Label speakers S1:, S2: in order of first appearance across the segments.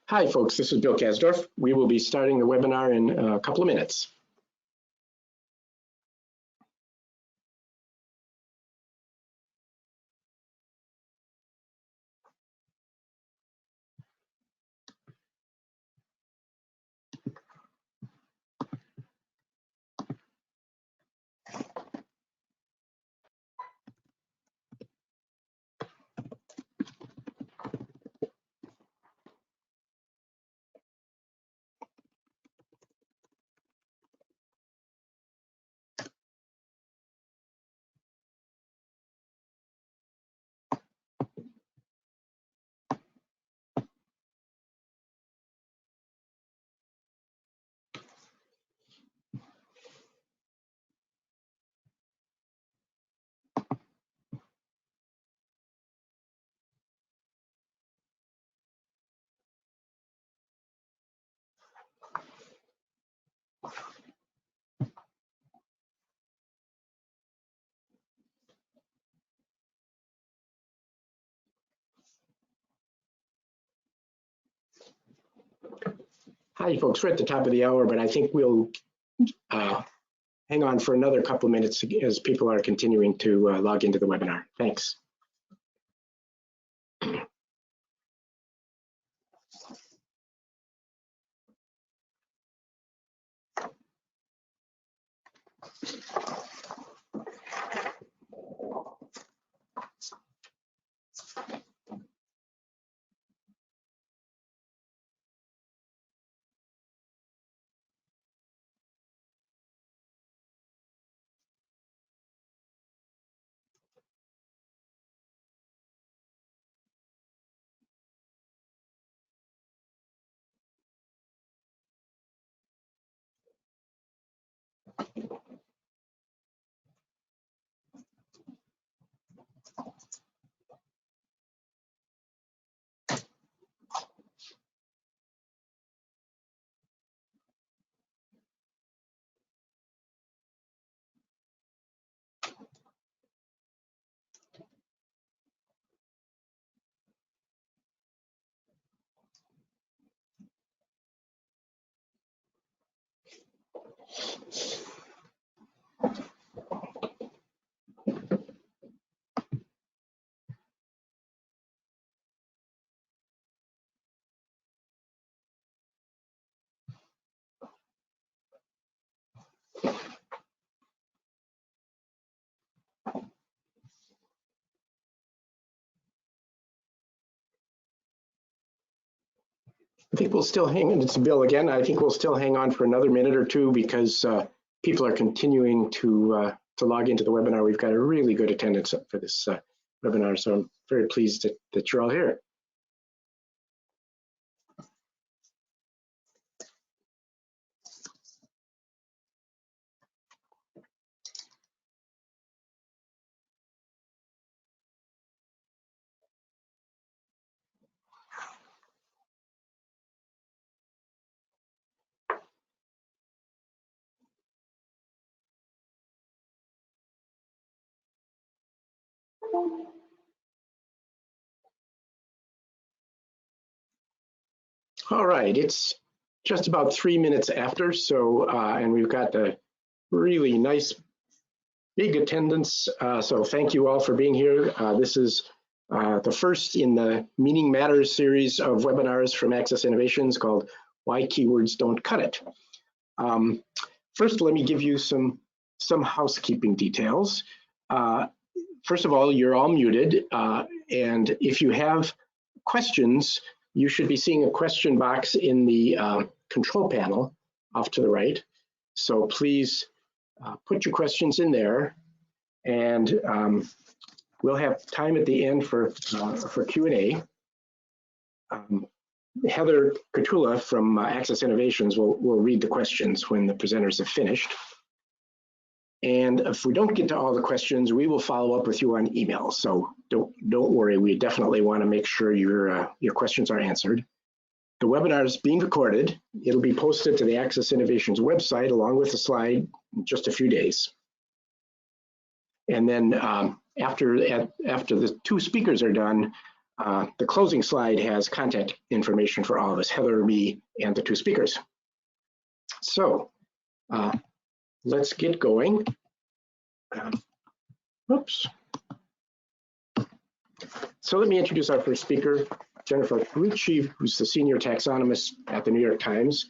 S1: Hi, folks. This is Bill Kasdorf. We will be starting the webinar in a couple of minutes. Hi, folks. We're at the top of the hour, but I think we'll hang on for another couple of minutes as people are continuing to log into the webinar. Thanks. I think we'll still hang on. It's Bill again. I think we'll still hang on for another minute or two because people are continuing to log into the webinar. We've got a really good attendance for this webinar, so I'm very pleased that you're all here. All right, it's just about 3 minutes after, so and we've got a really nice big attendance, so thank you all for being here. This is the first in the Meaning Matters series of webinars from Access Innovations called Why Keywords Don't Cut It. First, let me give you some housekeeping details. First of all, you're all muted, and if you have questions, you should be seeing a question box in the control panel off to the right. So please put your questions in there, and we'll have time at the end for Q&A. Heather Cotula from Access Innovations will read the questions when the presenters have finished. And if we don't get to all the questions, we will follow up with you on email. So don't worry, we definitely want to make sure your questions are answered. The webinar is being recorded. It'll be posted to the Access Innovations website along with the slide in just a few days. And then after the two speakers are done, The closing slide has contact information for all of us, Heather, me, and the two speakers. So let's get going. Oops. So let me introduce our first speaker, Jennifer Ricci, who's the senior taxonomist at the New York Times.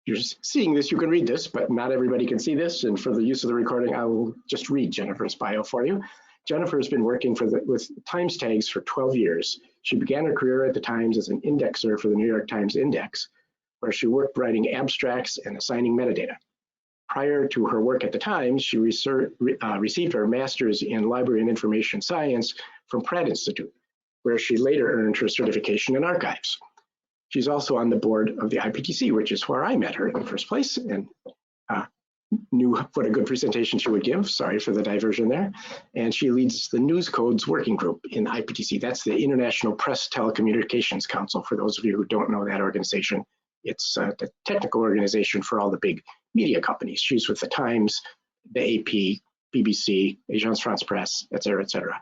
S1: You're seeing this, you can read this, but not everybody can see this. And for the use of the recording, I will just read Jennifer's bio for you. Jennifer has been working with Times tags for 12 years. She began her career at the Times as an indexer for the New York Times Index, where she worked writing abstracts and assigning metadata. Prior to her work at the Times, she received her master's in library and information science from Pratt Institute, where she later earned her certification in archives. She's also on the board of the IPTC, which is where I met her in the first place, and knew what a good presentation she would give. Sorry for the diversion there. And she leads the News Codes Working Group in IPTC. That's the International Press Telecommunications Council, for those of you who don't know that organization. It's the technical organization for all the big media companies. She's with the Times, the AP, BBC, Agence France Presse, et cetera,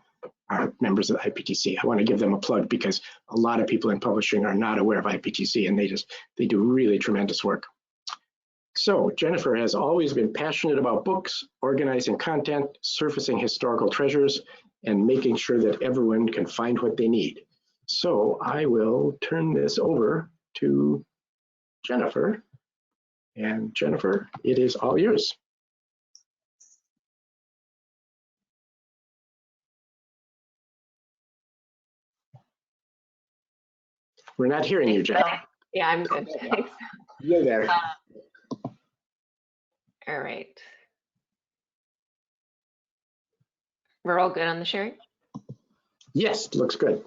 S1: are members of the IPTC. I want to give them a plug because a lot of people in publishing are not aware of IPTC, and they do really tremendous work. So Jennifer has always been passionate about books, organizing content, surfacing historical treasures, and making sure that everyone can find what they need. So I will turn this over to Jennifer. And Jennifer, it is all yours. We're not hearing you, Jennifer.
S2: Yeah, I'm good. Thanks.
S1: You're there.
S2: All right. We're all good on the sharing?
S1: Yes, looks good.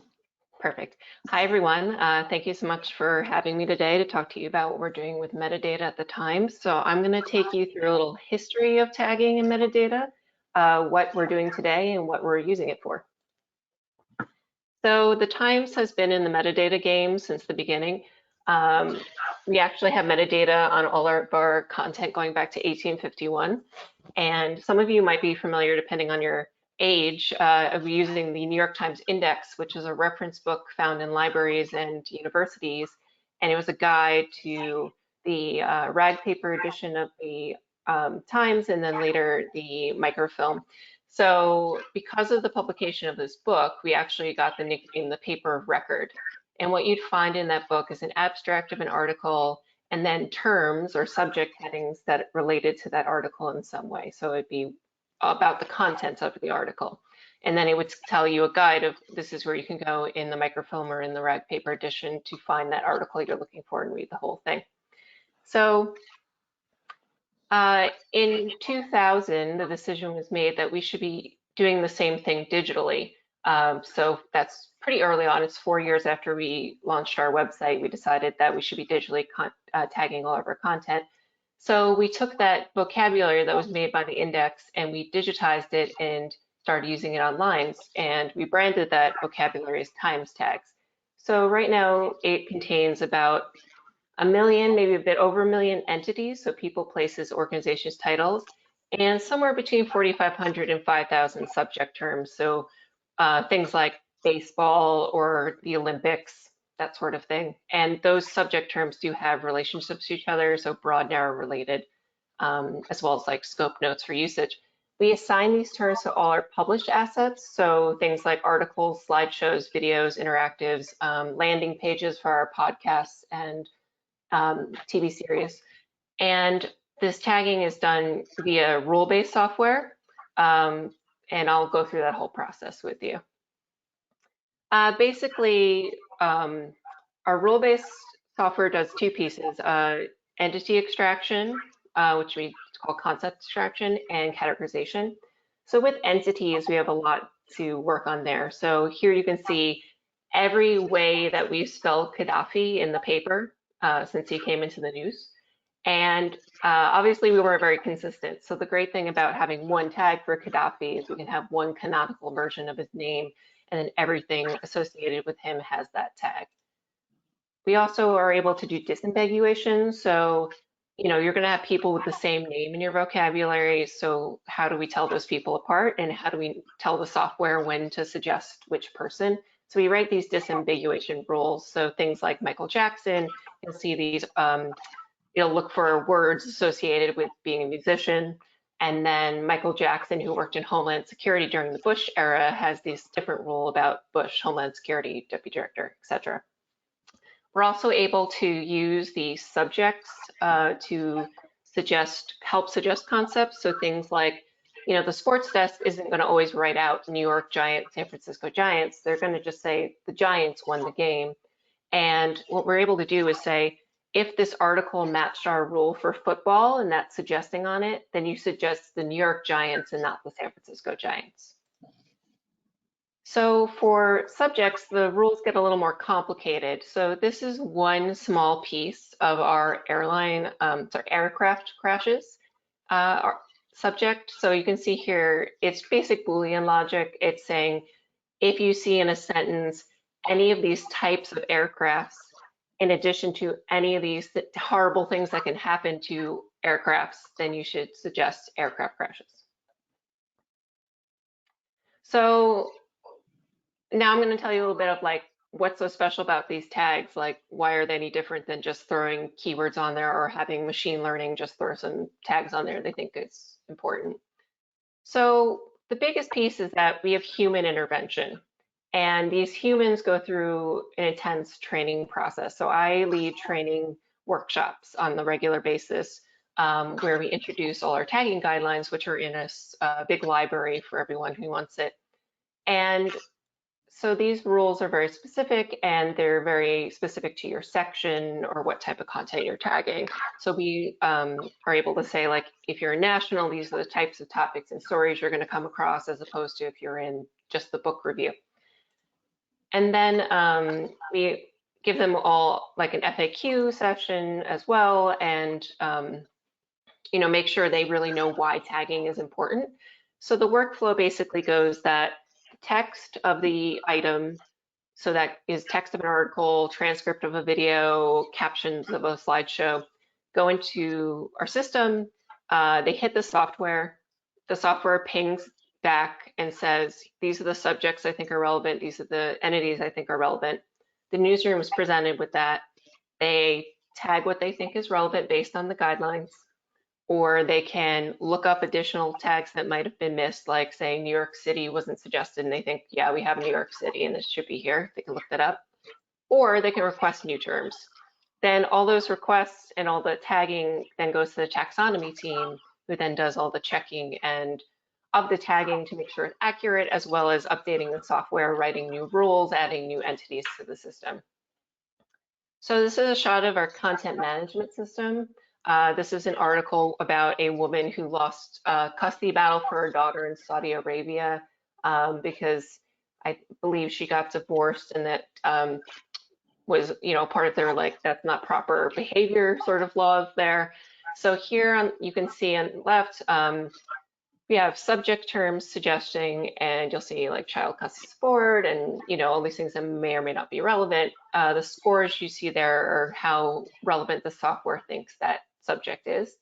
S2: Perfect. Hi, everyone. Thank you so much for having me today to talk to you about what we're doing with metadata at the Times. So I'm going to take you through a little history of tagging and metadata, what we're doing today and what we're using it for. So the Times has been in the metadata game since the beginning. We actually have metadata on all of our content going back to 1851. And some of you might be familiar, depending on your age, of using the New York Times Index, which is a reference book found in libraries and universities. And it was a guide to the rag paper edition of the Times, and then later the microfilm. So because of the publication of this book, we actually got the nickname the paper of record. And what you'd find in that book is an abstract of an article and then terms or subject headings that related to that article in some way. So it'd be about the content of the article. And then it would tell you a guide of this is where you can go in the microfilm or in the rag paper edition to find that article you're looking for and read the whole thing. So in 2000, the decision was made that we should be doing the same thing digitally. So that's pretty early on. It's 4 years after we launched our website. We decided that we should be digitally tagging all of our content. So we took that vocabulary that was made by the index and we digitized it and started using it online. And we branded that vocabulary as Times tags. So right now it contains about 1 million, maybe a bit over 1 million entities. So people, places, organizations, titles, and somewhere between 4,500 and 5,000 subject terms. So things like baseball or the Olympics, that sort of thing. And those subject terms do have relationships to each other, so broad, narrow related, as well as like scope notes for usage. We assign these terms to all our published assets, so things like articles, slideshows, videos, interactives, landing pages for our podcasts and TV series. And this tagging is done via rule-based software, and I'll go through that whole process with you. Basically, our rule-based software does two pieces, entity extraction, which we call concept extraction, and categorization. So with entities, we have a lot to work on there. So here you can see every way that we spelled Gaddafi in the paper since he came into the news. And obviously we weren't very consistent. So the great thing about having one tag for Gaddafi is we can have one canonical version of his name, and then everything associated with him has that tag. We also are able to do disambiguation. So, you know, you're going to have people with the same name in your vocabulary. So how do we tell those people apart? And how do we tell the software when to suggest which person? So we write these disambiguation rules. So things like Michael Jackson, you'll see these, you'll look for words associated with being a musician. And then Michael Jackson, who worked in Homeland Security during the Bush era, has this different rule about Bush, Homeland Security, Deputy Director, etc. We're also able to use the subjects to help suggest concepts. So things like, the sports desk isn't going to always write out New York Giants, San Francisco Giants. They're going to just say the Giants won the game. And what we're able to do is say, if this article matched our rule for football and that's suggesting on it, then you suggest the New York Giants and not the San Francisco Giants. So for subjects, the rules get a little more complicated. So this is one small piece of our aircraft crashes subject. So you can see here, it's basic Boolean logic. It's saying, if you see in a sentence any of these types of aircrafts, in addition to any of these horrible things that can happen to aircrafts, then you should suggest aircraft crashes. So now I'm going to tell you a little bit of like what's so special about these tags, like why are they any different than just throwing keywords on there or having machine learning just throw some tags on there they think it's important. So the biggest piece is that we have human intervention. And these humans go through an intense training process. So I lead training workshops on the regular basis where we introduce all our tagging guidelines, which are in a big library for everyone who wants it. And so these rules are very specific and they're very specific to your section or what type of content you're tagging. So we are able to say, like, if you're a national, these are the types of topics and stories you're going to come across, as opposed to if you're in just the book review. And then we give them all like an FAQ session as well, and make sure they really know why tagging is important. So the workflow basically goes that text of the item, so that is text of an article, transcript of a video, captions of a slideshow, go into our system. They hit the software pings back and says, these are the subjects I think are relevant, these are the entities I think are relevant. The newsroom is presented with that. They tag what they think is relevant based on the guidelines, or they can look up additional tags that might have been missed, like saying New York City wasn't suggested and they think, yeah, we have New York City and this should be here. They can look that up. Or they can request new terms. Then all those requests and all the tagging then goes to the taxonomy team, who then does all the checking and of the tagging to make sure it's accurate, as well as updating the software, writing new rules, adding new entities to the system. So this is a shot of our content management system. This is an article about a woman who lost a custody battle for her daughter in Saudi Arabia because I believe she got divorced, and that was, part of their, like, that's not proper behavior sort of laws there. So here you can see on the left, we have subject terms suggesting, and you'll see like child custody support and, all these things that may or may not be relevant. The scores you see there are how relevant the software thinks that subject is.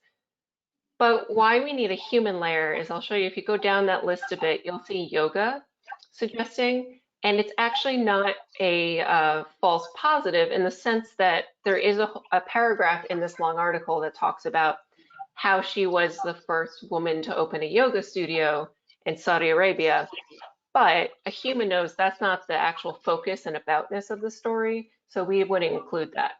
S2: But why we need a human layer is, I'll show you, if you go down that list a bit, you'll see yoga suggesting, and it's actually not a false positive in the sense that there is a paragraph in this long article that talks about how she was the first woman to open a yoga studio in Saudi Arabia. But a human knows that's not the actual focus and aboutness of the story, so we wouldn't include that.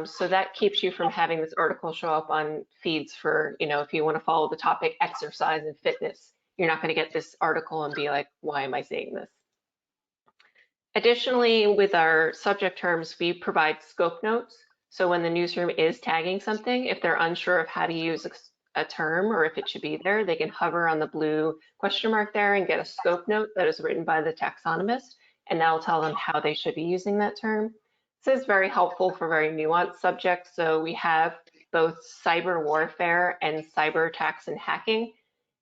S2: So that keeps you from having this article show up on feeds for, if you want to follow the topic exercise and fitness, you're not going to get this article and be like, why am I seeing this? Additionally, with our subject terms, we provide scope notes. So when the newsroom is tagging something, if they're unsure of how to use a term or if it should be there, they can hover on the blue question mark there and get a scope note that is written by the taxonomist, and that'll tell them how they should be using that term. This is very helpful for very nuanced subjects. So we have both cyber warfare and cyber attacks and hacking.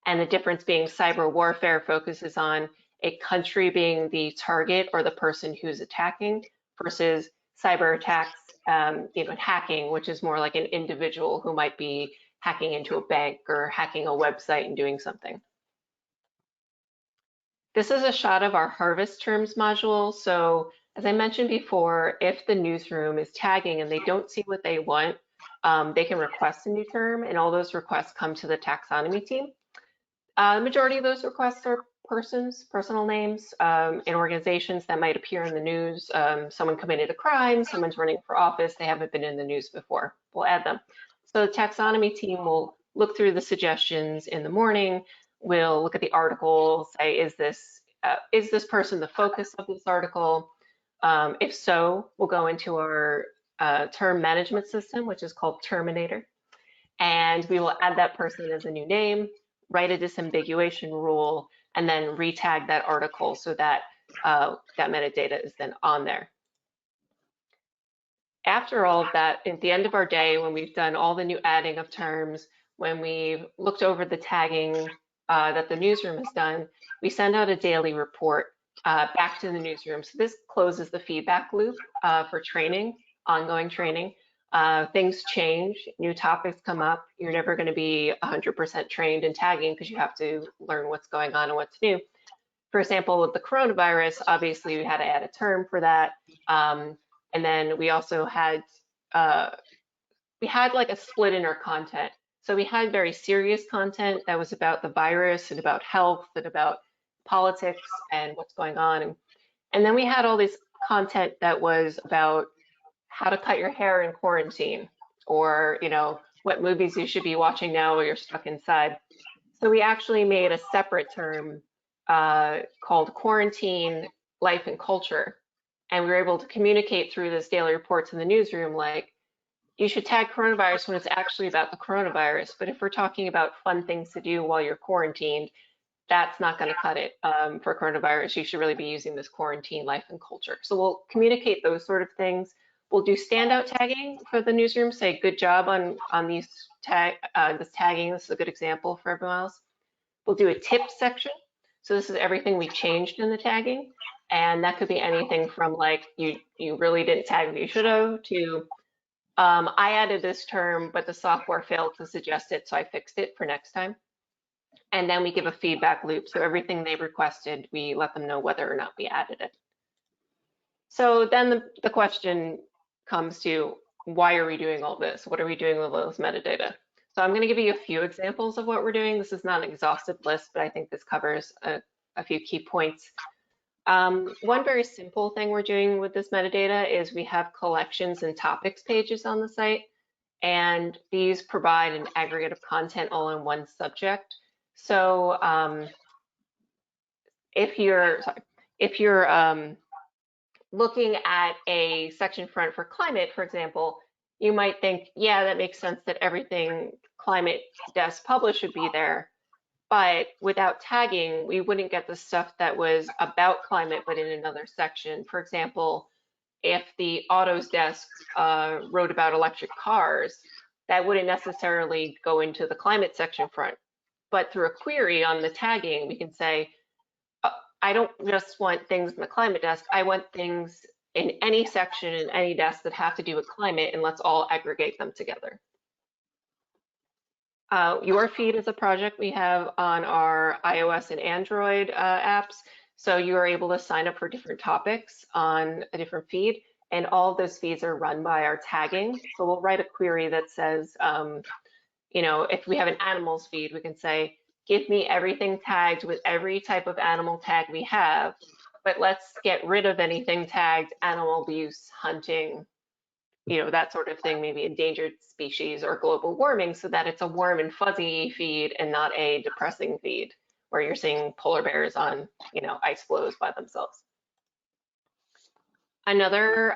S2: And the difference being cyber warfare focuses on a country being the target or the person who's attacking, versus cyber attacks, hacking, which is more like an individual who might be hacking into a bank or hacking a website and doing something. This is a shot of our harvest terms module. So as I mentioned before, if the newsroom is tagging and they don't see what they want, they can request a new term, and all those requests come to the taxonomy team. The majority of those requests are personal names, and organizations that might appear in the news. Someone committed a crime, someone's running for office, they haven't been in the news before. We'll add them. So the taxonomy team will look through the suggestions in the morning. We'll look at the article, say, is this person the focus of this article? If so, we'll go into our term management system, which is called Terminator, and we will add that person as a new name, write a disambiguation rule, and then retag that article so that that metadata is then on there. After all of that, at the end of our day, when we've done all the new adding of terms, when we've looked over the tagging that the newsroom has done, we send out a daily report back to the newsroom. So this closes the feedback loop for training, ongoing training. Things change, new topics come up. You're never going to be 100% trained in tagging because you have to learn what's going on and what's new. For example, with the coronavirus, obviously we had to add a term for that. And then we also had, like a split in our content. So we had very serious content that was about the virus and about health and about politics and what's going on. And then we had all this content that was about how to cut your hair in quarantine, or, what movies you should be watching now while you're stuck inside. So we actually made a separate term called quarantine, life and culture. And we were able to communicate through this daily reports in the newsroom, like, you should tag coronavirus when it's actually about the coronavirus. But if we're talking about fun things to do while you're quarantined, that's not going to cut it for coronavirus. You should really be using this quarantine, life and culture. So we'll communicate those sort of things. We'll do standout tagging for the newsroom, say good job on these this tagging. This is a good example for everyone else. We'll do a tip section. So this is everything we changed in the tagging. And that could be anything from like, you really didn't tag what you should have, to I added this term, but the software failed to suggest it, so I fixed it for next time. And then we give a feedback loop. So everything they requested, we let them know whether or not we added it. So then the question comes to, why are we doing all this? What are we doing with all this metadata? So I'm going to give you a few examples of what we're doing. This is not an exhaustive list, but I think this covers a few key points. One very simple thing we're doing with this metadata is we have collections and topics pages on the site, and these provide an aggregate of content all in one subject. So if you're looking at a section front for climate, for example, you might think, yeah, that makes sense that everything climate desk published should be there. But without tagging, we wouldn't get the stuff that was about climate, but in another section. For example, if the autos desk wrote about electric cars, that wouldn't necessarily go into the climate section front. But through a query on the tagging, we can say, I don't just want things in the climate desk, I want things in any section in any desk that have to do with climate, and let's all aggregate them together. Your feed is a project we have on our iOS and Android apps. So you are able to sign up for different topics on a different feed, and all of those feeds are run by our tagging. So we'll write a query that says, if we have an animals feed, we can say, give me everything tagged with every type of animal tag we have, but let's get rid of anything tagged animal abuse, hunting, that sort of thing, maybe endangered species or global warming, so that it's a warm and fuzzy feed and not a depressing feed where you're seeing polar bears on, ice floes by themselves. Another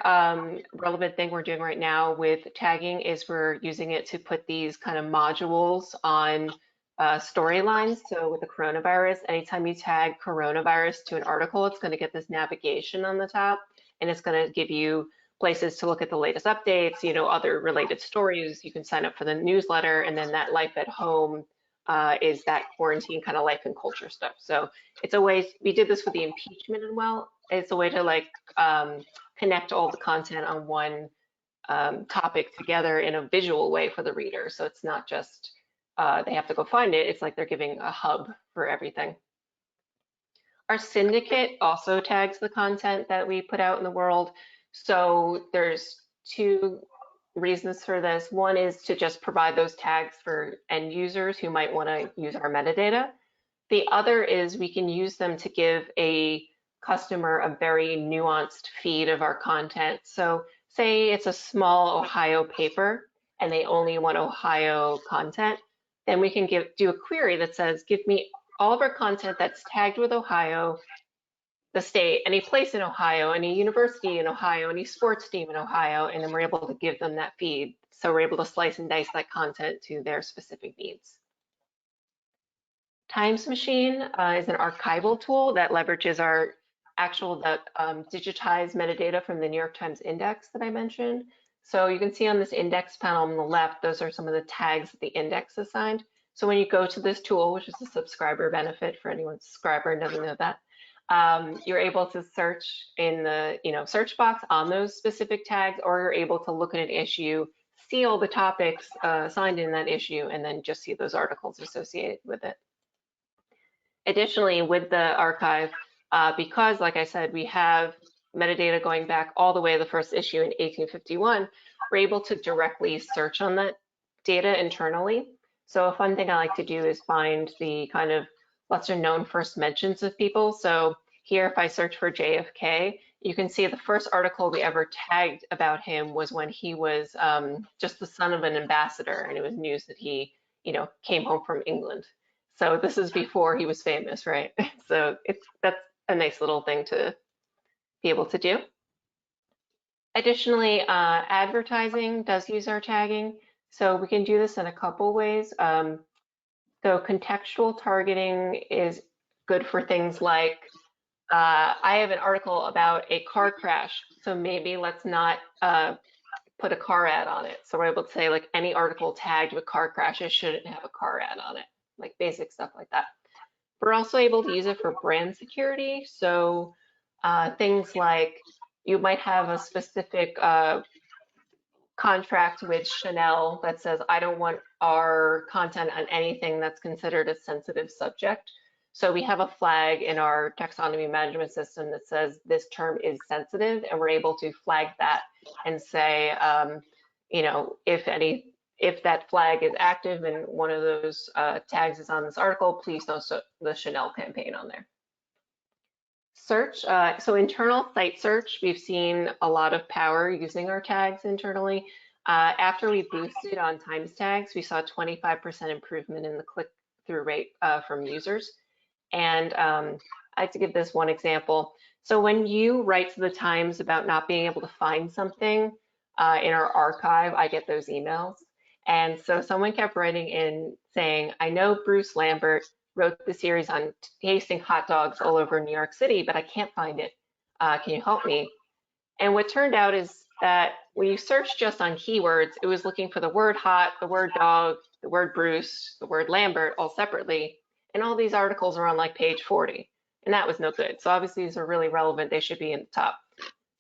S2: relevant thing we're doing right now with tagging is we're using it to put these kind of modules on storylines. So with the coronavirus, anytime you tag coronavirus to an article, it's going to get this navigation on the top, and it's going to give you places to look at the latest updates, other related stories. You can sign up for the newsletter, and then that life at home is that quarantine kind of life and culture stuff. So it's a way, we did this with the impeachment as well. It's a way to connect all the content on one topic together in a visual way for the reader. So it's not just they have to go find it. It's like they're giving a hub for everything. Our syndicate also tags the content that we put out in the world. So there's two reasons for this. One is to just provide those tags for end users who might want to use our metadata. The other is we can use them to give a customer a very nuanced feed of our content. So say it's a small Ohio paper and they only want Ohio content, then we can do a query that says, give me all of our content that's tagged with Ohio, the state, any place in Ohio, any university in Ohio, any sports team in Ohio, and then we're able to give them that feed. So we're able to slice and dice that content to their specific needs. Times Machine is an archival tool that leverages our actual digitized metadata from the New York Times index that I mentioned. So you can see on this index panel on the left, those are some of the tags that the index assigned. So when you go to this tool, which is a subscriber benefit for anyone subscriber and doesn't know that, you're able to search in the search box on those specific tags, or you're able to look at an issue, see all the topics assigned in that issue, and then just see those articles associated with it. Additionally, with the archive, because like I said, we have metadata going back all the way to the first issue in 1851, we're able to directly search on that data internally. So a fun thing I like to do is find the kind of lesser known first mentions of people. So here, if I search for JFK, you can see the first article we ever tagged about him was when he was just the son of an ambassador, and it was news that he, came home from England. So this is before he was famous, right? So that's a nice little thing to be able to do. Additionally, advertising does use our tagging. So we can do this in a couple ways. So contextual targeting is good for things like, I have an article about a car crash, so maybe let's not put a car ad on it. So we're able to say like any article tagged with car crashes shouldn't have a car ad on it, like basic stuff like that. We're also able to use it for brand security. So things like you might have a specific contract with Chanel that says, I don't want our content on anything that's considered a sensitive subject. So we have a flag in our taxonomy management system that says this term is sensitive, and we're able to flag that and say, if that flag is active and one of those tags is on this article, please don't put the Chanel campaign on there. Search, so internal site search, we've seen a lot of power using our tags internally. After we boosted on Times tags, we saw 25% improvement in the click-through rate from users. And I like to give this one example. So when you write to the Times about not being able to find something in our archive, I get those emails. And so someone kept writing in saying, I know Bruce Lambert wrote the series on tasting hot dogs all over New York City, but I can't find it. Can you help me? And what turned out is that when you search just on keywords, it was looking for the word hot, the word dog, the word Bruce, the word Lambert, all separately. And all these articles are on like page 40, and that was no good. So obviously these are really relevant. They should be in the top.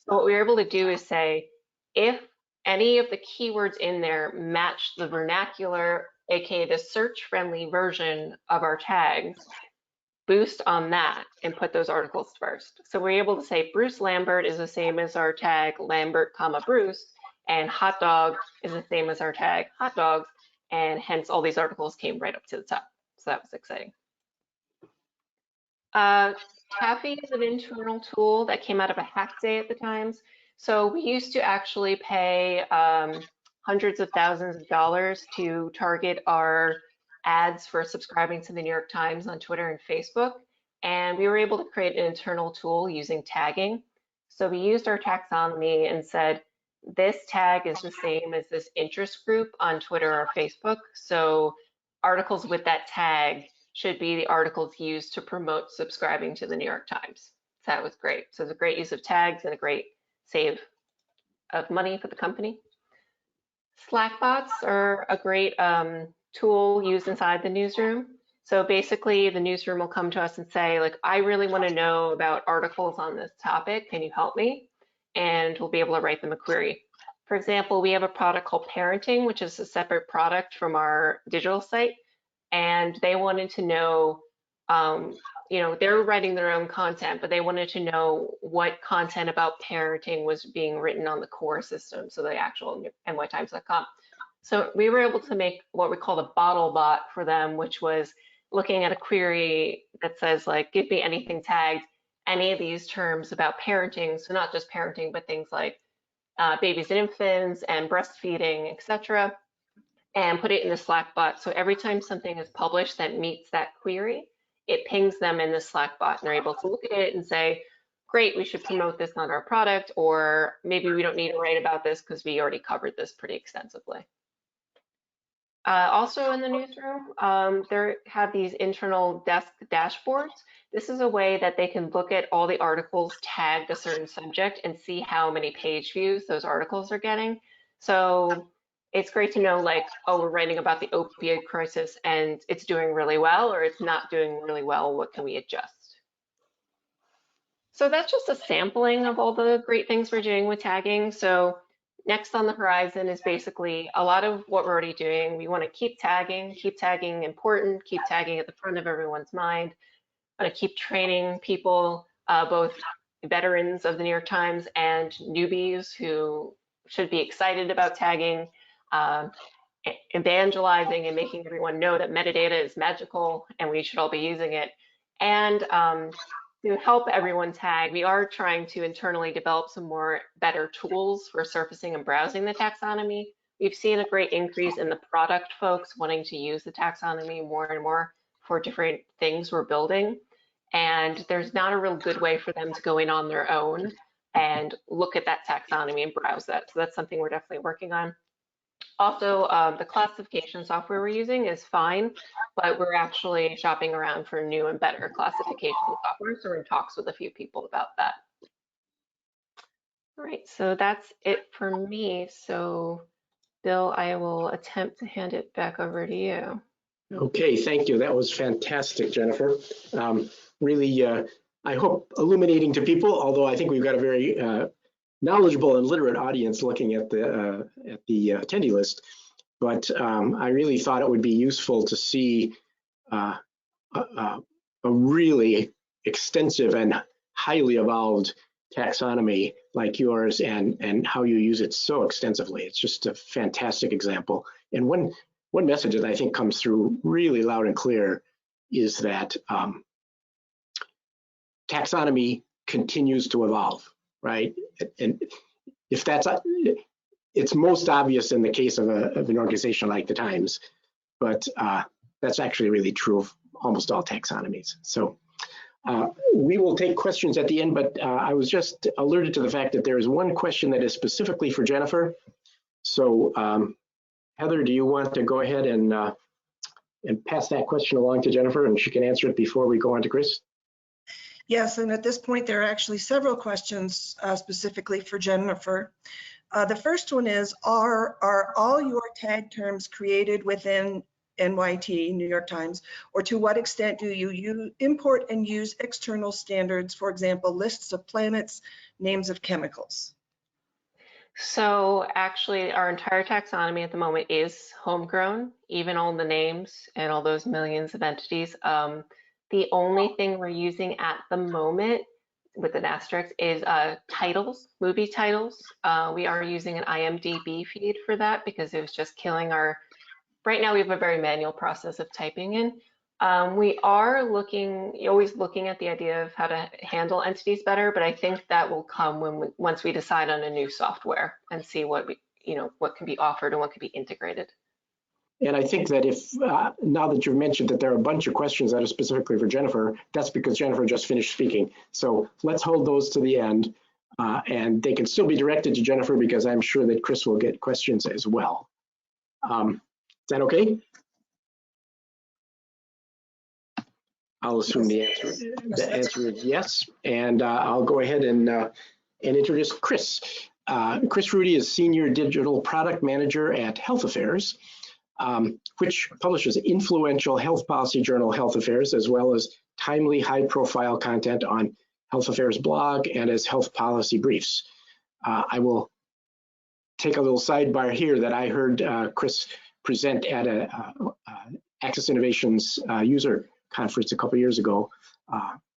S2: So what we were able to do is say, if any of the keywords in there match the vernacular, aka the search-friendly version of our tags, boost on that and put those articles first. So we're able to say Bruce Lambert is the same as our tag Lambert, Bruce, and hot dog is the same as our tag hot dogs, and hence all these articles came right up to the top. So that was exciting. Taffy is an internal tool that came out of a hack day at the Times. So we used to actually pay hundreds of thousands of dollars to target our ads for subscribing to the New York Times on Twitter and Facebook. And we were able to create an internal tool using tagging. So we used our taxonomy and said, this tag is the same as this interest group on Twitter or Facebook. So articles with that tag should be the articles used to promote subscribing to the New York Times. So that was great. So it's a great use of tags and a great save of money for the company. Slack bots are a great tool used inside the newsroom. So basically the newsroom will come to us and say, like, I really want to know about articles on this topic. Can you help me? And we'll be able to write them a query. For example, we have a product called Parenting, which is a separate product from our digital site. And they wanted to know they're writing their own content, but they wanted to know what content about parenting was being written on the core system, so the actual nytimes.com. So we were able to make what we call the bottle bot for them, which was looking at a query that says, like, give me anything tagged, any of these terms about parenting. So not just parenting, but things like babies and infants and breastfeeding, etc., and put it in the Slack bot. So every time something is published that meets that query, it pings them in the Slack bot, and they're able to look at it and say, great, we should promote this on our product, or maybe we don't need to write about this because we already covered this pretty extensively. Also in the newsroom, they have these internal desk dashboards. This is a way that they can look at all the articles tagged a certain subject and see how many page views those articles are getting. So it's great to know, like, oh, we're writing about the opioid crisis and it's doing really well, or it's not doing really well. What can we adjust? So that's just a sampling of all the great things we're doing with tagging. So next on the horizon is basically a lot of what we're already doing. We want to keep tagging important, keep tagging at the front of everyone's mind. I want to keep training people, both veterans of the New York Times and newbies who should be excited about tagging, evangelizing and making everyone know that metadata is magical and we should all be using it. And to help everyone tag, we are trying to internally develop some more better tools for surfacing and browsing the taxonomy. We've seen a great increase in the product folks wanting to use the taxonomy more and more for different things we're building. And there's not a real good way for them to go in on their own and look at that taxonomy and browse that. So that's something we're definitely working on. Also, the classification software we're using is fine, but we're actually shopping around for new and better classification software. So we're in talks with a few people about that. All right, so that's it for me. So Bill, I will attempt to hand it back over to you.
S1: Okay, thank you. That was fantastic, Jennifer. Really, I hope illuminating to people, although I think we've got a very knowledgeable and literate audience looking at the attendee list. But I really thought it would be useful to see a really extensive and highly evolved taxonomy like yours and how you use it so extensively. It's just a fantastic example. And one message that I think comes through really loud and clear is that taxonomy continues to evolve, right? And if that's, it's most obvious in the case of an organization like the Times, but that's actually really true of almost all taxonomies. So we will take questions at the end, but I was just alerted to the fact that there is one question that is specifically for Jennifer. So Heather, do you want to go ahead and pass that question along to Jennifer and she can answer it before we go on to Chris?
S3: Yes, and at this point, there are actually several questions specifically for Jennifer. The first one is, are all your tag terms created within NYT, New York Times, or to what extent do you import and use external standards, for example, lists of planets, names of chemicals?
S2: So actually our entire taxonomy at the moment is homegrown, even all the names and all those millions of entities. The only thing we're using at the moment with an asterisk is titles, movie titles. We are using an IMDb feed for that because it was just killing our, right now we have a very manual process of typing in. We are always looking at the idea of how to handle entities better, but I think that will come once we decide on a new software and see what what can be offered and what can be integrated.
S1: And I think that if, now that you've mentioned that there are a bunch of questions that are specifically for Jennifer, that's because Jennifer just finished speaking. So let's hold those to the end and they can still be directed to Jennifer because I'm sure that Chris will get questions as well. Is that okay? I'll assume the answer is yes. And I'll go ahead and introduce Chris. Chris Rudy is Senior Digital Product Manager at Health Affairs, which publishes influential health policy journal Health Affairs, as well as timely high-profile content on Health Affairs blog and as health policy briefs. I will take a little sidebar here that I heard Chris present at a Access Innovations user conference a couple years ago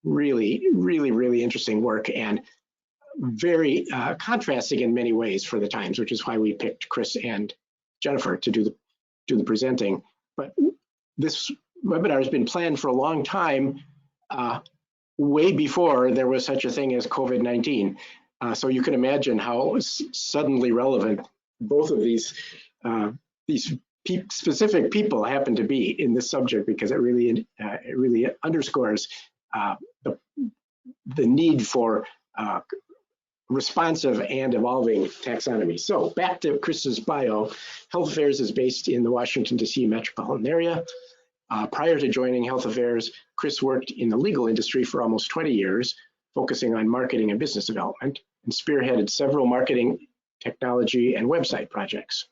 S1: Really, really, really interesting work, and very contrasting in many ways for the times, which is why we picked Chris and Jennifer to do the presenting. But this webinar has been planned for a long time, way before there was such a thing as COVID-19. So you can imagine how suddenly relevant both of these specific people happen to be in this subject, because it really underscores the need for responsive and evolving taxonomy. So back to Chris's bio. Health Affairs is based in the Washington, D.C. metropolitan area. Prior to joining Health Affairs, Chris worked in the legal industry for almost 20 years, focusing on marketing and business development, and spearheaded several marketing, technology, and website projects.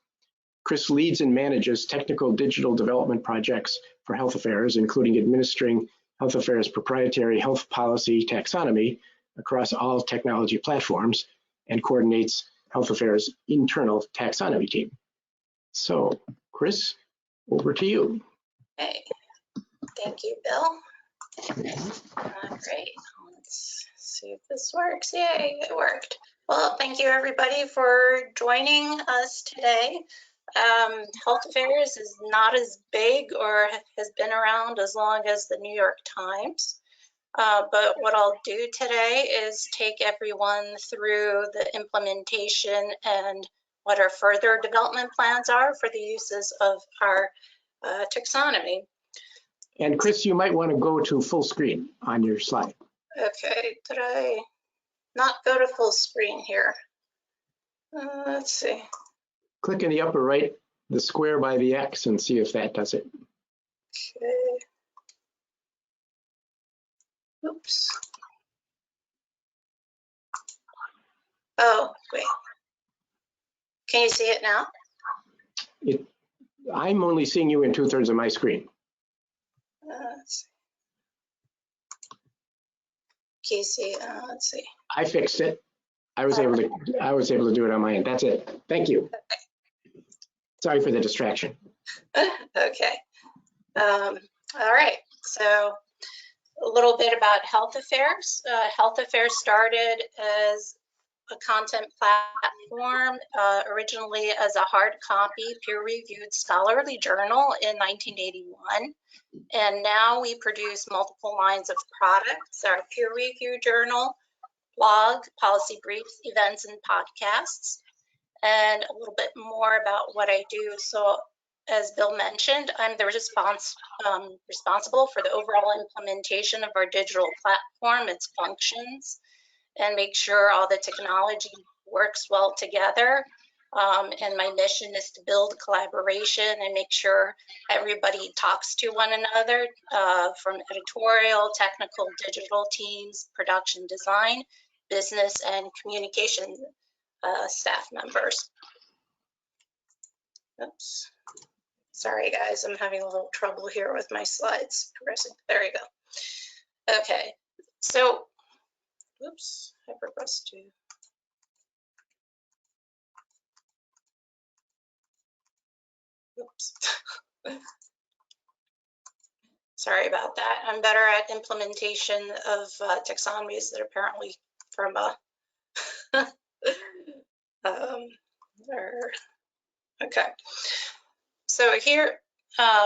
S1: Chris leads and manages technical digital development projects for Health Affairs, including administering Health Affairs' proprietary health policy taxonomy across all technology platforms, and coordinates Health Affairs' internal taxonomy team. So, Chris, over to you.
S4: Okay, thank you, Bill. Great, let's see if this works. Yay, it worked. Well, thank you everybody for joining us today. Health Affairs is not as big or has been around as long as the New York Times. But what I'll do today is take everyone through the implementation and what our further development plans are for the uses of our taxonomy.
S1: And Chris, you might want to go to full screen on your slide.
S4: Okay, did I not go to full screen here? Let's see.
S1: Click in the upper right, the square by the X, and see if that does it.
S4: Okay. Oops. Oh, wait. Can you see it now?
S1: I'm only seeing you in 2/3 of my screen.
S4: Let's see. Can you see? Let's see.
S1: I fixed it. I was able to do it on my end. That's it. Thank you. Sorry for the distraction.
S4: Okay. All right. So a little bit about Health Affairs. Health Affairs started as a content platform, originally as a hard copy, peer-reviewed scholarly journal in 1981. And now we produce multiple lines of products, our peer review journal, blog, policy briefs, events, and podcasts. And a little bit more about what I do. So as Bill mentioned, I'm the responsible for the overall implementation of our digital platform, its functions, and make sure all the technology works well together. And my mission is to build collaboration and make sure everybody talks to one another, from editorial, technical, digital teams, production design, business, and communication staff members. Oops. Sorry, guys, I'm having a little trouble here with my slides. There you go. Okay, so, oops, I pressed to. Oops. Sorry about that. I'm better at implementation of taxonomies that are apparently from okay. So here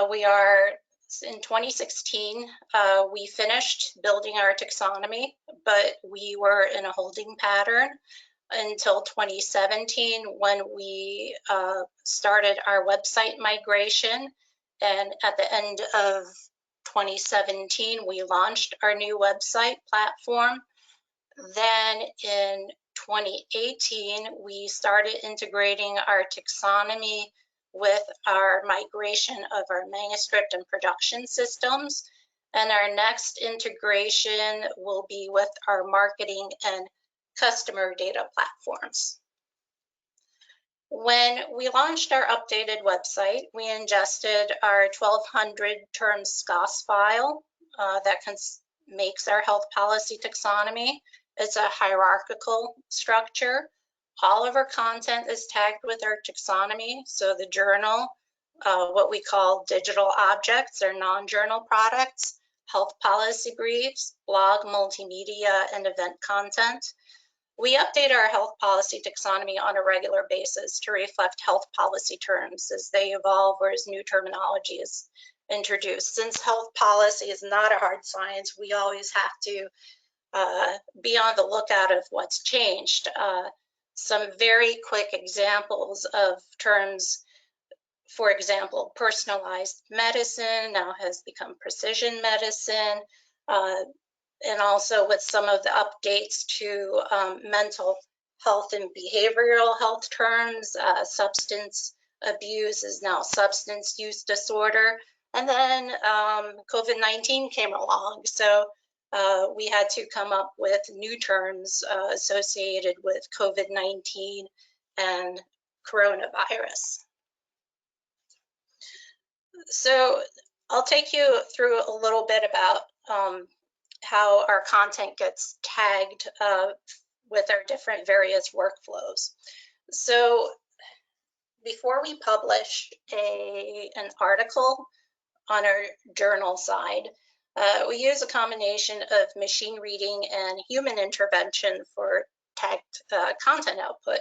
S4: we are in 2016. We finished building our taxonomy, but we were in a holding pattern until 2017 when we started our website migration. And at the end of 2017, we launched our new website platform. Then in 2018, we started integrating our taxonomy with our migration of our manuscript and production systems. And our next integration will be with our marketing and customer data platforms. When we launched our updated website, we ingested our 1200 term SCOS file that makes our health policy taxonomy. It's a hierarchical structure. All of our content is tagged with our taxonomy. So the journal, what we call digital objects or non-journal products, health policy briefs, blog, multimedia, and event content. We update our health policy taxonomy on a regular basis to reflect health policy terms as they evolve or as new terminology is introduced. Since health policy is not a hard science, we always have to be on the lookout of what's changed. Some very quick examples of terms, for example, personalized medicine now has become precision medicine, and also with some of the updates to mental health and behavioral health terms, substance abuse is now substance use disorder. And then COVID-19 came along, so we had to come up with new terms associated with COVID-19 and coronavirus. So I'll take you through a little bit about how our content gets tagged with our different various workflows. So before we publish an article on our journal side, we use a combination of machine reading and human intervention for tagged content output.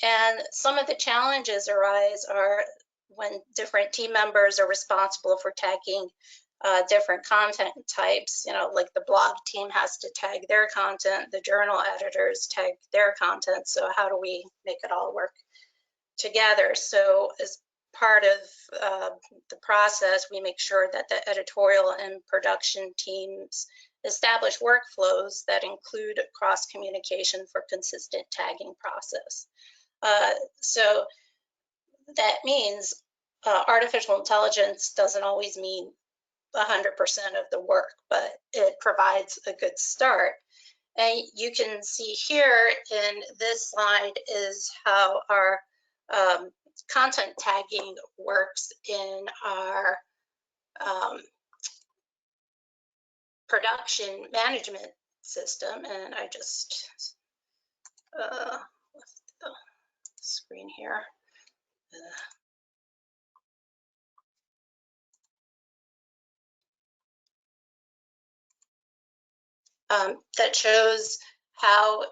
S4: And some of the challenges arise are when different team members are responsible for tagging different content types, like the blog team has to tag their content, the journal editors tag their content. So how do we make it all work together? So as part of the process, we make sure that the editorial and production teams establish workflows that include cross communication for consistent tagging process. So that means artificial intelligence doesn't always mean 100% of the work, but it provides a good start. And you can see here in this slide is how our content tagging works in our production management system. And I just left the screen here. That shows how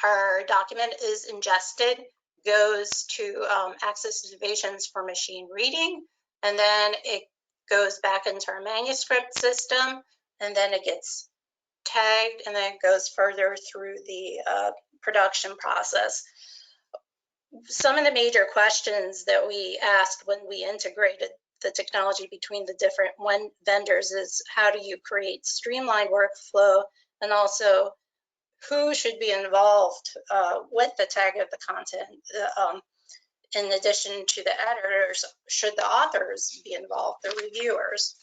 S4: our document is ingested, goes to Access Innovations for machine reading, and then it goes back into our manuscript system, and then it gets tagged, and then it goes further through the production process. Some of the major questions that we asked when we integrated the technology between the different vendors is how do you create streamlined workflow, and also who should be involved with the tag of the content. In addition to the editors, should the authors be involved, the reviewers?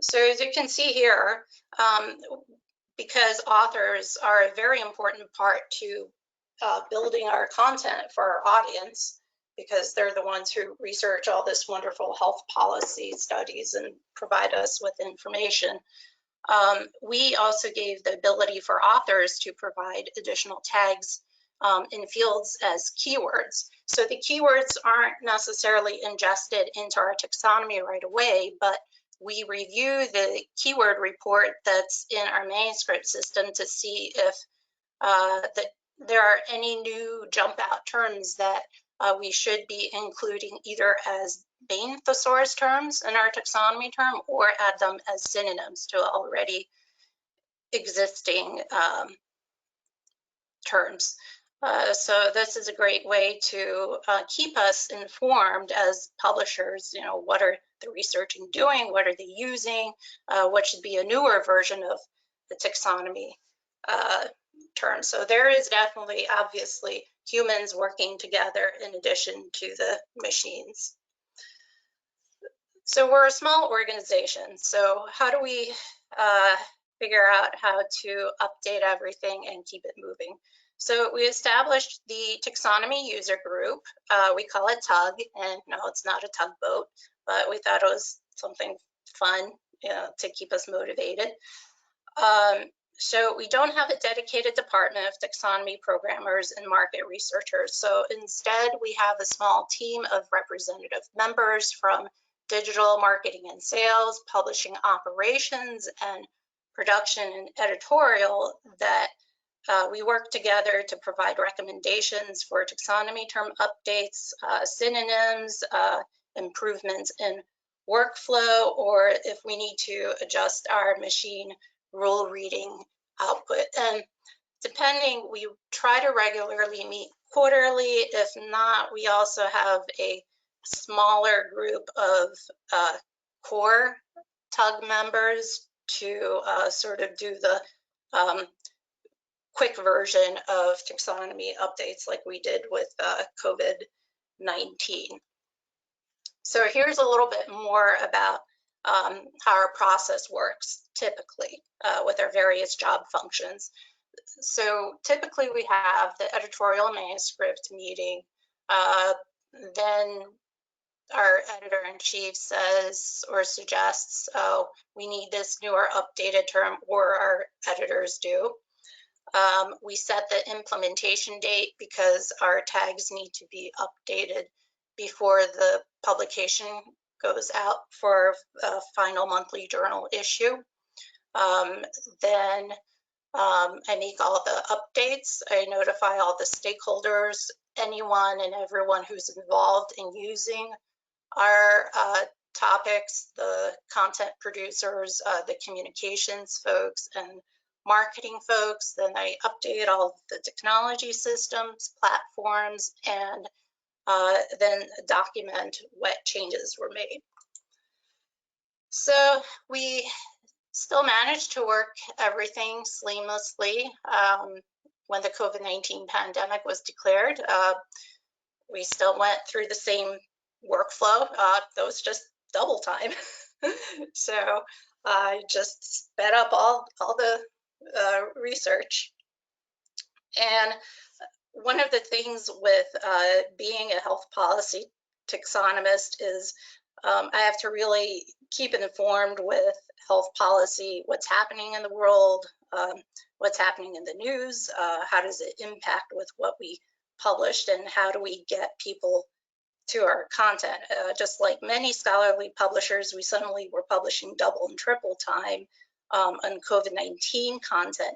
S4: So as you can see here, because authors are a very important part to building our content for our audience, because they're the ones who research all this wonderful health policy studies and provide us with information. We also gave the ability for authors to provide additional tags in fields as keywords. So the keywords aren't necessarily ingested into our taxonomy right away, but we review the keyword report that's in our manuscript system to see if there are any new jump out terms that we should be including either as main thesaurus terms in our taxonomy term or add them as synonyms to already existing terms. So this is a great way to keep us informed as publishers. What are the researching doing? What are they using? What should be a newer version of the taxonomy term? So there is definitely, obviously, humans working together in addition to the machines. So we're a small organization. So how do we figure out how to update everything and keep it moving? So we established the taxonomy user group. We call it TUG, and no, it's not a tugboat, but we thought it was something fun to keep us motivated. So we don't have a dedicated department of taxonomy programmers and market researchers. So instead, we have a small team of representative members from digital marketing and sales, publishing operations, and production and editorial that we work together to provide recommendations for taxonomy term updates, synonyms, improvements in workflow, or if we need to adjust our machine rule reading output. And depending, we try to regularly meet quarterly. If not, we also have a smaller group of core TUG members to sort of do the quick version of taxonomy updates like we did with COVID-19. So here's a little bit more about how our process works typically with our various job functions. So typically we have the editorial manuscript meeting, then our editor-in-chief says or suggests, oh, we need this new or updated term, or our editors do. We set the implementation date because our tags need to be updated before the publication goes out for a final monthly journal issue. Then I make all the updates. I notify all the stakeholders, anyone and everyone who's involved in using our topics, the content producers, the communications folks, and marketing folks. Then I update all the technology systems, platforms, and then document what changes were made. So we still managed to work everything seamlessly. When the COVID-19 pandemic was declared, we still went through the same workflow. That was just double time. So I just sped up all the research. And one of the things with being a health policy taxonomist is I have to really keep it informed with health policy, what's happening in the world, what's happening in the news, how does it impact with what we published, and how do we get people to our content. Just like many scholarly publishers, we suddenly were publishing double and triple time on COVID-19 content.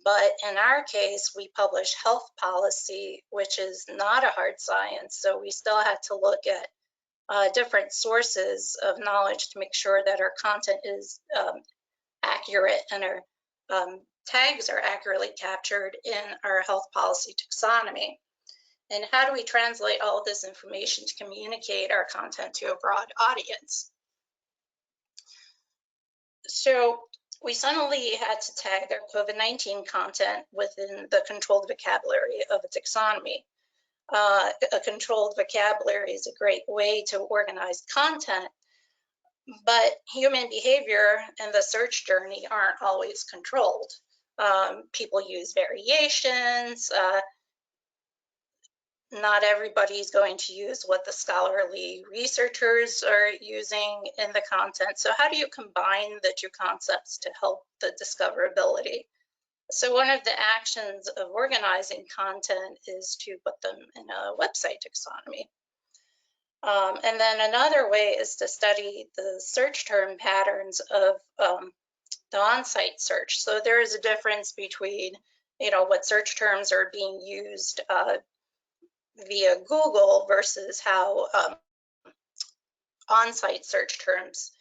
S4: But in our case, we publish health policy, which is not a hard science. So we still had to look at different sources of knowledge to make sure that our content is accurate and our tags are accurately captured in our health policy taxonomy. And how do we translate all of this information to communicate our content to a broad audience? So we suddenly had to tag our COVID-19 content within the controlled vocabulary of a taxonomy. A controlled vocabulary is a great way to organize content, but human behavior and the search journey aren't always controlled. People use variations. Not everybody's going to use what the scholarly researchers are using in the content. So how do you combine the two concepts to help the discoverability? So one of the actions of organizing content is to put them in a website taxonomy. And then another way is to study the search term patterns of the on-site search. So there is a difference between, what search terms are being used via Google versus how on-site search terms.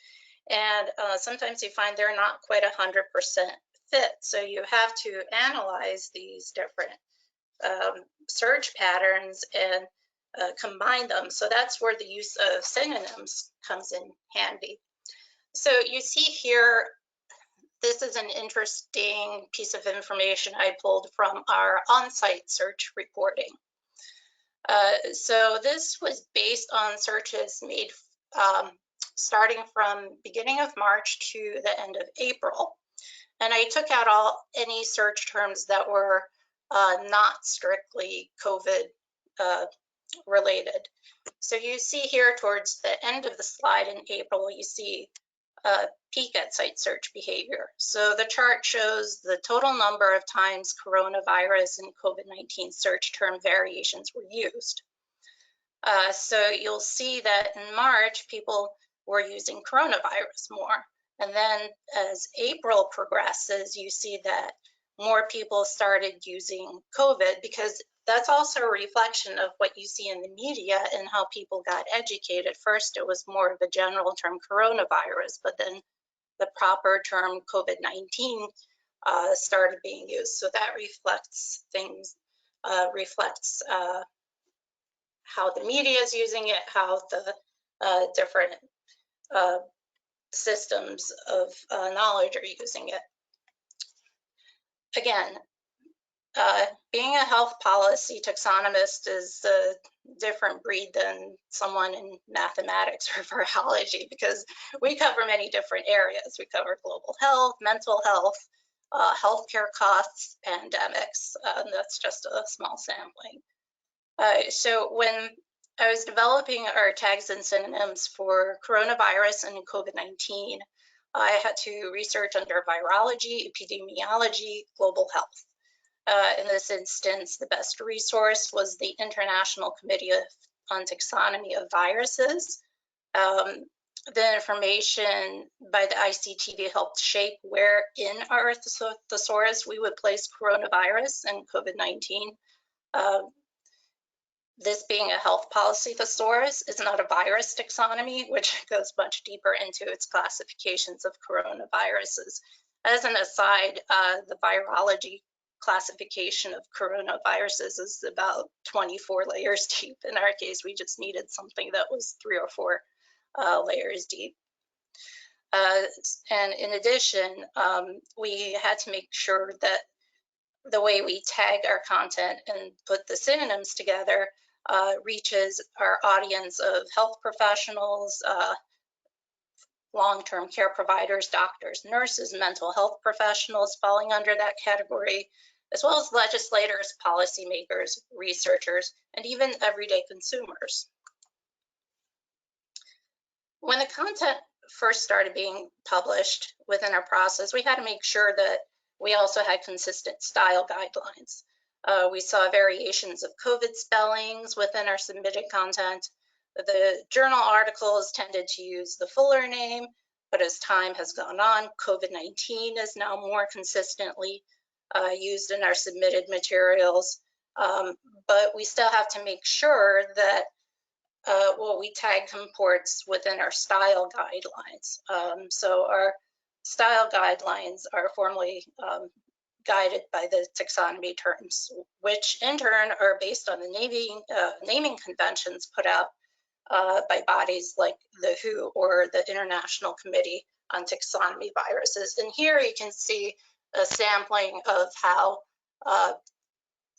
S4: And sometimes you find they're not quite 100% fit. So you have to analyze these different search patterns and combine them. So that's where the use of synonyms comes in handy. So you see here, this is an interesting piece of information I pulled from our on-site search reporting. So this was based on searches made starting from beginning of March to the end of April. And I took out any search terms that were not strictly COVID related. So you see here towards the end of the slide in April, you see peak at site search behavior. So the chart shows the total number of times coronavirus and COVID-19 search term variations were used. So you'll see that in March, people were using coronavirus more. And then as April progresses, you see that more people started using COVID, because that's also a reflection of what you see in the media and how people got educated. First, it was more of a general term coronavirus, but then the proper term COVID-19 started being used. So that reflects things, reflects how the media is using it, how the different systems of knowledge are using it. Again, being a health policy taxonomist is a different breed than someone in mathematics or virology, because we cover many different areas. We cover global health, mental health, healthcare costs, pandemics, and that's just a small sampling. So when I was developing our tags and synonyms for coronavirus and COVID-19, I had to research under virology, epidemiology, global health. In this instance, the best resource was the International Committee on Taxonomy of Viruses. The information by the ICTV helped shape where in our thesaurus we would place coronavirus and COVID-19. This being a health policy thesaurus is not a virus taxonomy, which goes much deeper into its classifications of coronaviruses. As an aside, the virology classification of coronaviruses is about 24 layers deep. In our case, we just needed something that was 3 or 4 layers deep. And in addition, we had to make sure that the way we tag our content and put the synonyms together reaches our audience of health professionals, long-term care providers, doctors, nurses, mental health professionals falling under that category, as well as legislators, policymakers, researchers, and even everyday consumers. When the content first started being published within our process, we had to make sure that we also had consistent style guidelines. We saw variations of COVID spellings within our submitted content. The journal articles tended to use the fuller name, but as time has gone on, COVID-19 is now more consistently used in our submitted materials. But we still have to make sure that what we tag comports within our style guidelines. So our style guidelines are formally guided by the taxonomy terms, which in turn are based on the naming conventions put out by bodies like the WHO or the International Committee on Taxonomy Viruses. And here you can see a sampling of how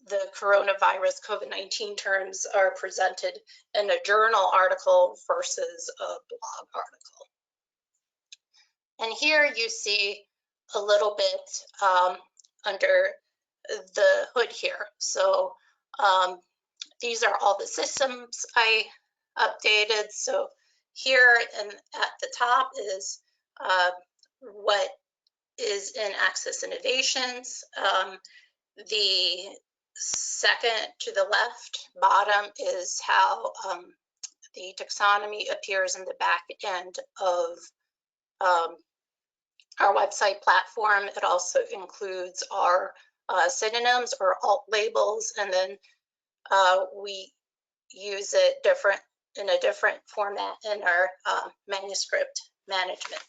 S4: the coronavirus COVID-19 terms are presented in a journal article versus a blog article. And here you see a little bit under the hood here. So these are all the systems I updated. So here and at the top is what is in Access Innovations. The second to the left bottom is how the taxonomy appears in the back end of our website platform. It also includes our synonyms or alt labels, and then we use it in a different format in our manuscript management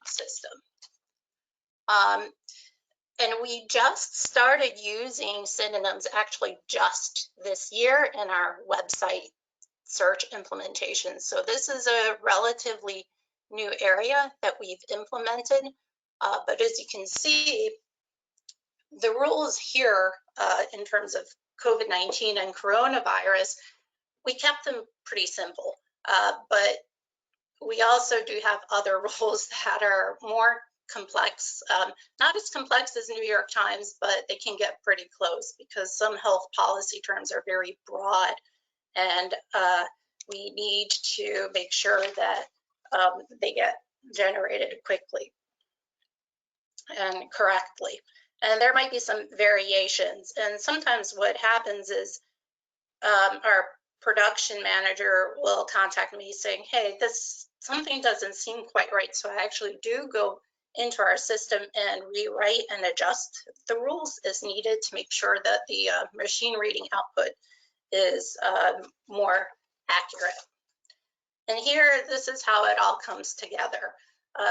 S4: system. And we just started using synonyms actually just this year in our website search implementation. So this is a relatively new area that we've implemented. But as you can see, the rules here in terms of COVID-19 and coronavirus, we kept them pretty simple. But we also do have other rules that are more complex, not as complex as New York Times, but they can get pretty close because some health policy terms are very broad, and we need to make sure that they get generated quickly and correctly. And there might be some variations. And sometimes what happens is our production manager will contact me saying, hey, something doesn't seem quite right. So I actually do go into our system and rewrite and adjust the rules as needed to make sure that the machine reading output is more accurate. And here, this is how it all comes together.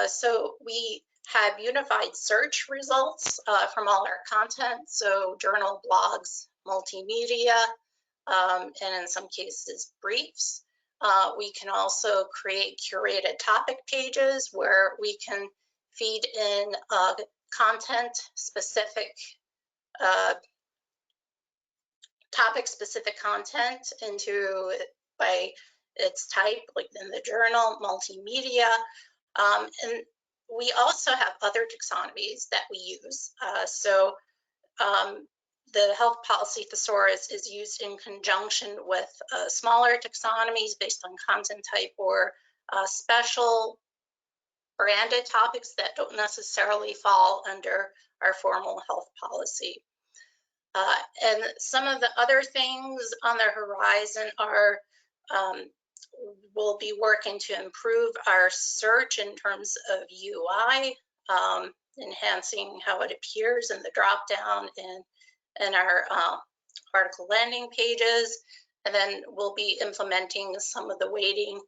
S4: So we have unified search results from all our content, so journal, blogs, multimedia, and in some cases, briefs. We can also create curated topic pages where we can feed in content-specific, topic-specific content into by its type, like in the journal, multimedia, and we also have other taxonomies that we use. The health policy thesaurus is used in conjunction with smaller taxonomies based on content type or special branded topics that don't necessarily fall under our formal health policy. And some of the other things on the horizon are we'll be working to improve our search in terms of UI, enhancing how it appears in the drop-down in our article landing pages. And then we'll be implementing some of the weighting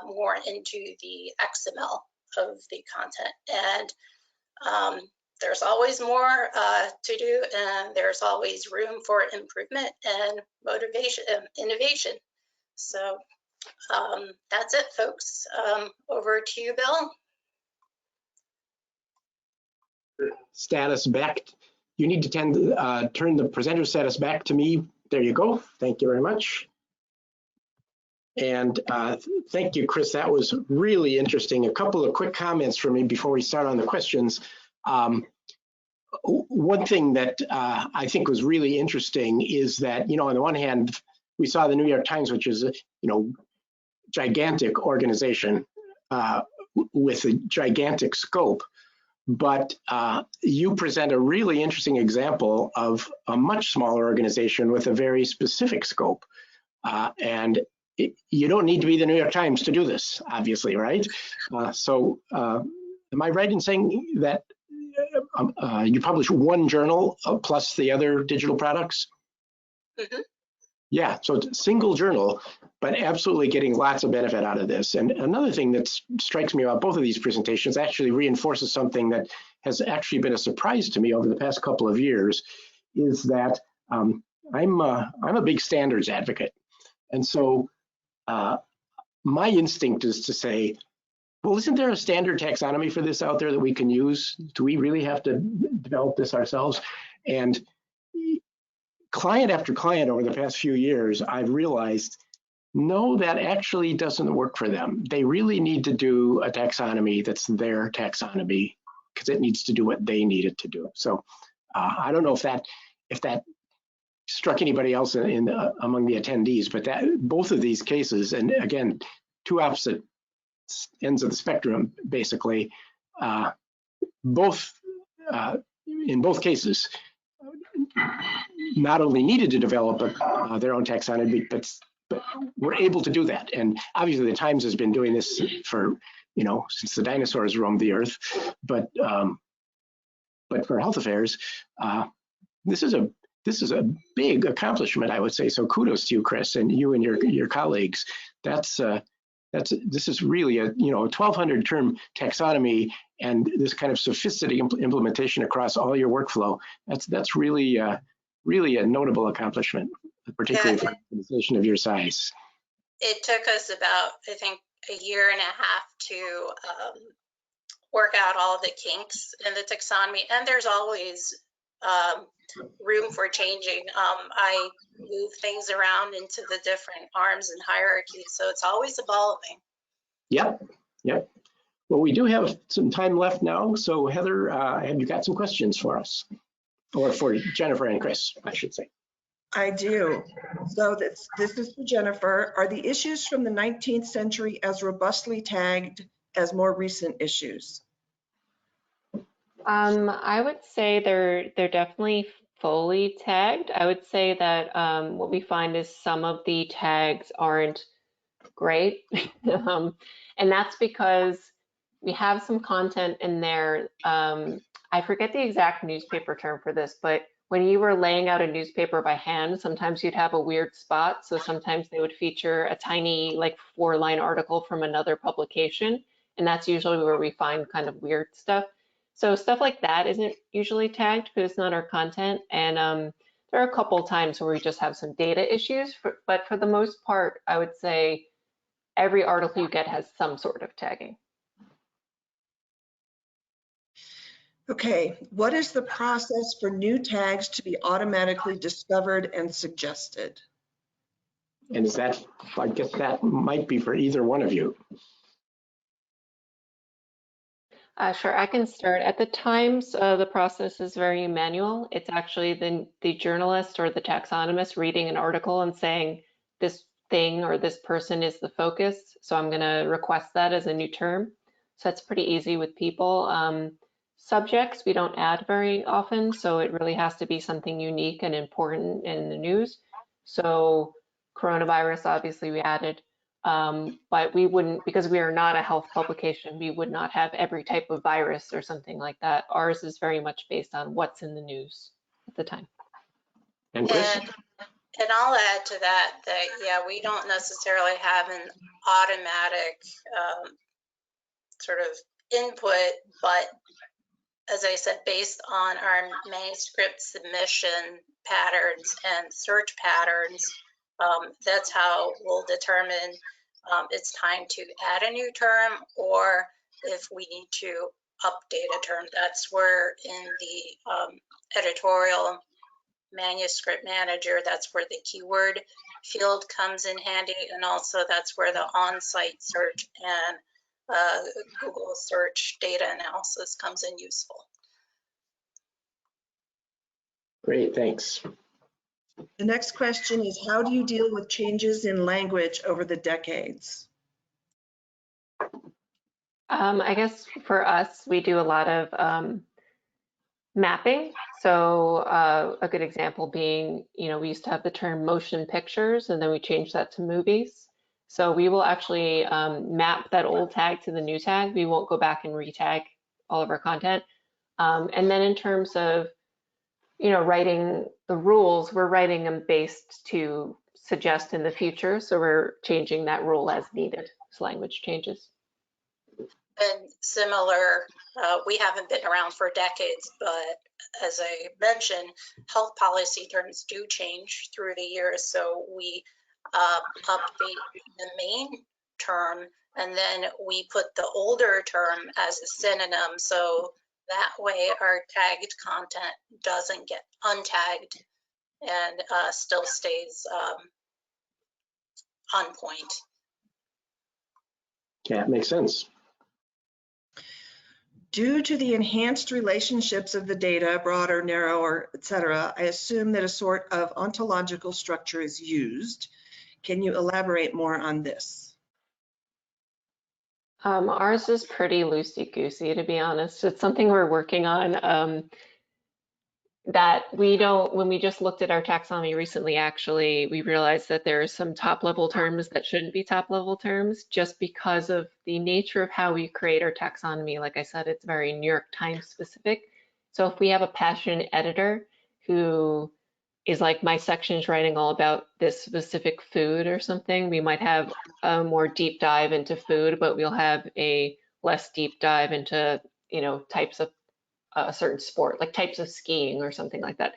S4: more into the XML of the content. And there's always more to do, and there's always room for improvement and motivation, innovation. So that's it, folks. Over to you, Bill.
S1: Status back. You need to turn the presenter status back to me. There you go. Thank you very much. And thank you, Chris. That was really interesting. A couple of quick comments from me before we start on the questions. One thing that I think was really interesting is that, on the one hand, we saw the New York Times, which is a, gigantic organization with a gigantic scope. But you present a really interesting example of a much smaller organization with a very specific scope. And you don't need to be the New York Times to do this, obviously, right? So am I right in saying that you publish one journal plus the other digital products?
S4: Mm-hmm.
S1: Yeah, so it's a single journal, but absolutely getting lots of benefit out of this. And another thing that strikes me about both of these presentations actually reinforces something that has actually been a surprise to me over the past couple of years, is that I'm a big standards advocate. And so my instinct is to say, well, isn't there a standard taxonomy for this out there that we can use? Do we really have to develop this ourselves? And client after client over the past few years, I've realized, no, that actually doesn't work for them. They really need to do a taxonomy that's their taxonomy because it needs to do what they need it to do. So I don't know if that struck anybody else among the attendees, but that both of these cases, and again, two opposite ends of the spectrum, basically, in both cases, not only needed to develop their own taxonomy, but were able to do that. And obviously the Times has been doing this for, since the dinosaurs roamed the earth. But for health affairs, this is a big accomplishment, I would say. So kudos to you, Chris, and you and your colleagues. This is really a 1,200 term taxonomy and this kind of sophisticated implementation across all your workflow. That's really a notable accomplishment, particularly for an organization of your size.
S4: It took us about, I think, a year and a half to work out all the kinks in the taxonomy, and there's always room for changing. I move things around into the different arms and hierarchies, so it's always evolving. Yep.
S1: Well, we do have some time left now, so Heather, have you got some questions for us? Or for Jennifer and Chris, I should say.
S3: I do. So this is for Jennifer. Are the issues from the 19th century as robustly tagged as more recent issues?
S2: I would say they're definitely fully tagged. I would say that what we find is some of the tags aren't great. And that's because we have some content in there. I forget the exact newspaper term for this, but when you were laying out a newspaper by hand, sometimes you'd have a weird spot. So sometimes they would feature a tiny, like 4-line article from another publication. And that's usually where we find kind of weird stuff. So stuff like that isn't usually tagged because it's not our content. And there are a couple times where we just have some data issues, but for the most part, I would say every article you get has some sort of tagging.
S3: Okay, what is the process for new tags to be automatically discovered and suggested?
S1: And is that, I guess that might be for either one of you.
S2: Sure, I can start. At the Times, the process is very manual. It's actually the journalist or the taxonomist reading an article and saying this thing or this person is the focus. So I'm going to request that as a new term. So that's pretty easy with people. Subjects we don't add very often, so it really has to be something unique and important in the news. So coronavirus, obviously we added. But we wouldn't, because we are not a health publication, we would not have every type of virus or something like that. Ours is very much based on what's in the news at the time.
S1: And Chris?
S4: And I'll add to that, yeah, we don't necessarily have an automatic sort of input, but as I said, based on our manuscript submission patterns and search patterns, that's how we'll determine it's time to add a new term or if we need to update a term. That's where in the editorial manuscript manager, that's where the keyword field comes in handy, and also that's where the on-site search and Google search data analysis comes in useful.
S1: Great, thanks.
S3: The next question is, how do you deal with changes in language over the decades?
S2: I guess for us, we do a lot of mapping. So a good example being, we used to have the term motion pictures, and then we changed that to movies. So we will actually map that old tag to the new tag. We won't go back and retag all of our content. And then in terms of, writing the rules, we're writing them based to suggest in the future. So we're changing that rule as needed as language changes.
S4: And similar, we haven't been around for decades, but as I mentioned, health policy terms do change through the years. So we update the main term, and then we put the older term as a synonym. So that way our tagged content doesn't get untagged and still stays on point.
S1: Yeah, it makes sense.
S3: Due to the enhanced relationships of the data, broader, narrower, etc., I assume that a sort of ontological structure is used. Can you elaborate more on this?
S2: Ours is pretty loosey-goosey, to be honest. It's something we're working on. That we don't, when we just looked at our taxonomy recently, actually, we realized that there are some top-level terms that shouldn't be top-level terms just because of the nature of how we create our taxonomy. Like I said, it's very New York Times specific. So if we have a passionate editor who is like, my section is writing all about this specific food or something, we might have a more deep dive into food, but we'll have a less deep dive into, types of a certain sport, like types of skiing or something like that.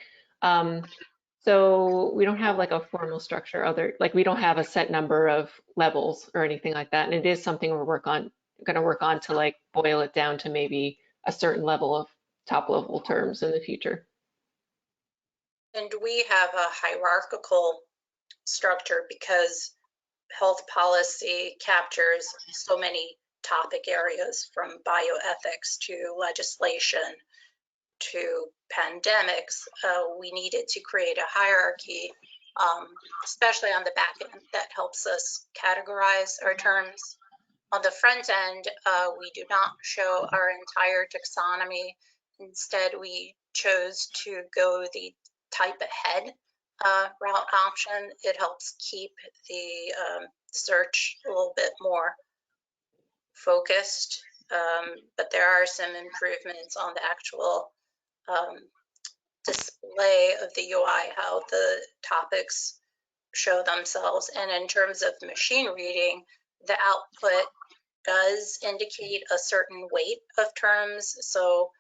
S2: So we don't have like a formal structure, like we don't have a set number of levels or anything like that. And it is something we're going to work on to like boil it down to maybe a certain level of top level terms in the future.
S4: And we have a hierarchical structure because health policy captures so many topic areas, from bioethics to legislation to pandemics. We needed to create a hierarchy, especially on the back end, that helps us categorize our terms. On the front end, we do not show our entire taxonomy. Instead, we chose to go the type ahead route option. It helps keep the search a little bit more focused, but there are some improvements on the actual display of the UI, how the topics show themselves. And in terms of machine reading, the output does indicate a certain weight of terms. So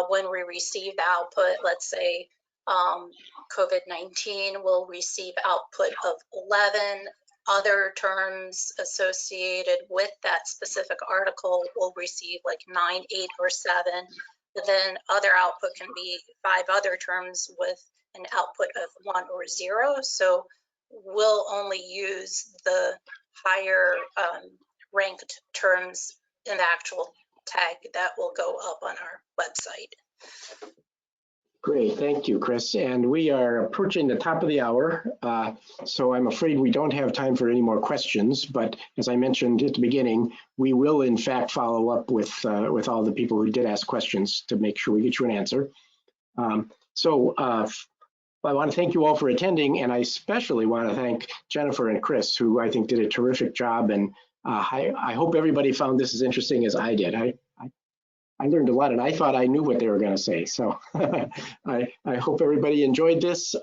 S4: when we receive the output, let's say COVID-19 will receive output of 11. Other terms associated with that specific article will receive like 9, 8, or 7. But then other output can be 5 other terms with an output of 1 or 0. So we'll only use the higher ranked terms in the actual tag that will go up on our website.
S1: Great, thank you, Chris. And we are approaching the top of the hour, so I'm afraid we don't have time for any more questions. But as I mentioned at the beginning, we will in fact follow up with all the people who did ask questions to make sure we get you an answer. I want to thank you all for attending, and I especially want to thank Jennifer and Chris, who I think did a terrific job. And I hope everybody found this as interesting as I did. I learned a lot, and I thought I knew what they were going to say. So I hope everybody enjoyed this.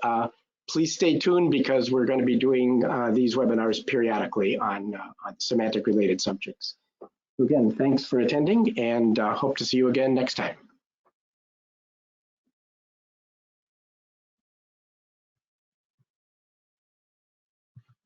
S1: Please stay tuned because we're going to be doing these webinars periodically on semantic related subjects. Again, thanks for attending, and hope to see you again next time.